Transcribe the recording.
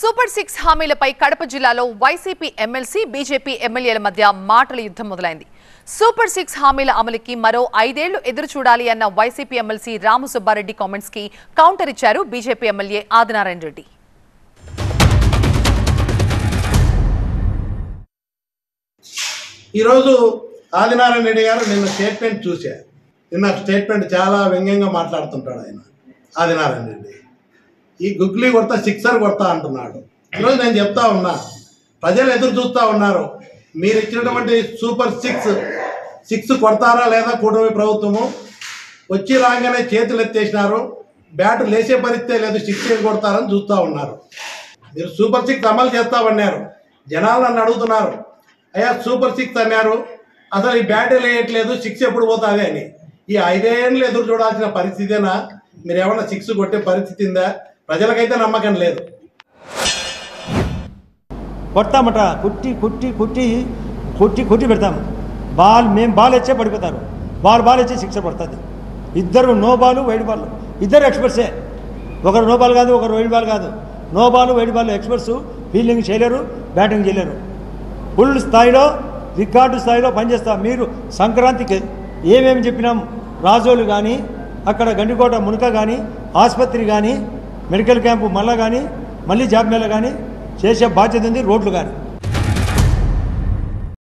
Super 6 హామీలపై Kadapa జిల్లాలో YCP MLC BJP ఎమ్మెల్యేల మధ్య మాటల యుద్ధం మొదలైంది. సూపర్ 6 హామీల అమలుకి మరో 5 ఏళ్లు ఎదురు చూడాలి అన్న వైసీపీ ఎమ్మెల్సీ రాము సుబ్బారెడ్డి కామెంట్స్ కి కౌంటర్ ఇచ్చారు బీజేపీ ఎమ్మెల్యే ఆదినారాయణ రెడ్డి. ఈ రోజు ఆదినారాయణ రెడ్డి గారు నిన్న స్టేట్మెంట్ చూశారు. నిన్న స్టేట్మెంట్ చాలా వ్యంగ్యంగా మాట్లాడుతుంటాడు ఆయన ఆదినారాయణ రెడ్డి. ఈ గుగ్లీ కొడతా సిక్సర్ కొడతా అంటున్నాడు. ఈరోజు నేను చెప్తా ఉన్నా, ప్రజలు ఎదురు చూస్తూ ఉన్నారు. మీరు ఇచ్చినటువంటి సూపర్ 6 కొడతారా లేదా కూటమి ప్రభుత్వము? వచ్చి రాగానే చేతులు ఎత్తేసినారు, బ్యాటు లేచే పరిస్థితే లేదు, 6 కొడతారని చూస్తూ ఉన్నారు. మీరు సూపర్ 6 అమలు చేస్తామన్నారు. జనాలు నన్ను అడుగుతున్నారు, అయ్యా సూపర్ 6 అన్నారు, అసలు ఈ బ్యాటే లేయట్లేదు, 6 ఎప్పుడు పోతుంది అని. ఈ 5 ఏళ్ళు ఎదురు చూడాల్సిన పరిస్థితేనా? మీరు ఏమన్నా 6 కొట్టే పరిస్థితి ఉందా? ప్రజలకైతే నమ్మకం లేదు. కొడతామట, కుట్టి కుట్టి కుట్టి కుట్టి కుట్టి పెడతాం. మేము బాల్ ఇచ్చే పడిపోతారు, బాల్ ఇచ్చే 6 పడుతుంది. ఇద్దరు నో బాల్ వైడ్ బాల్, ఇద్దరు ఎక్స్పర్ట్సే. ఒకరు నో బాల్ కాదు, ఒకరు వైడ్ బాల్ కాదు. No ball wide ball experts. Fielding చేయలేరు, బ్యాటింగ్ చేయలేరు. ఫుల్ స్థాయిలో రికార్డు స్థాయిలో పనిచేస్తాం. మీరు సంక్రాంతికి ఏమేమి చెప్పినాం, రాజోలు కానీ, అక్కడ గండికోట మునక కానీ, ఆసుపత్రి కానీ, మెడికల్ క్యాంపు మళ్ళా కానీ, మళ్ళీ జాబ్ మేళ కానీ చేసే బాధ్యత ఉంది, రోడ్లు కానీ.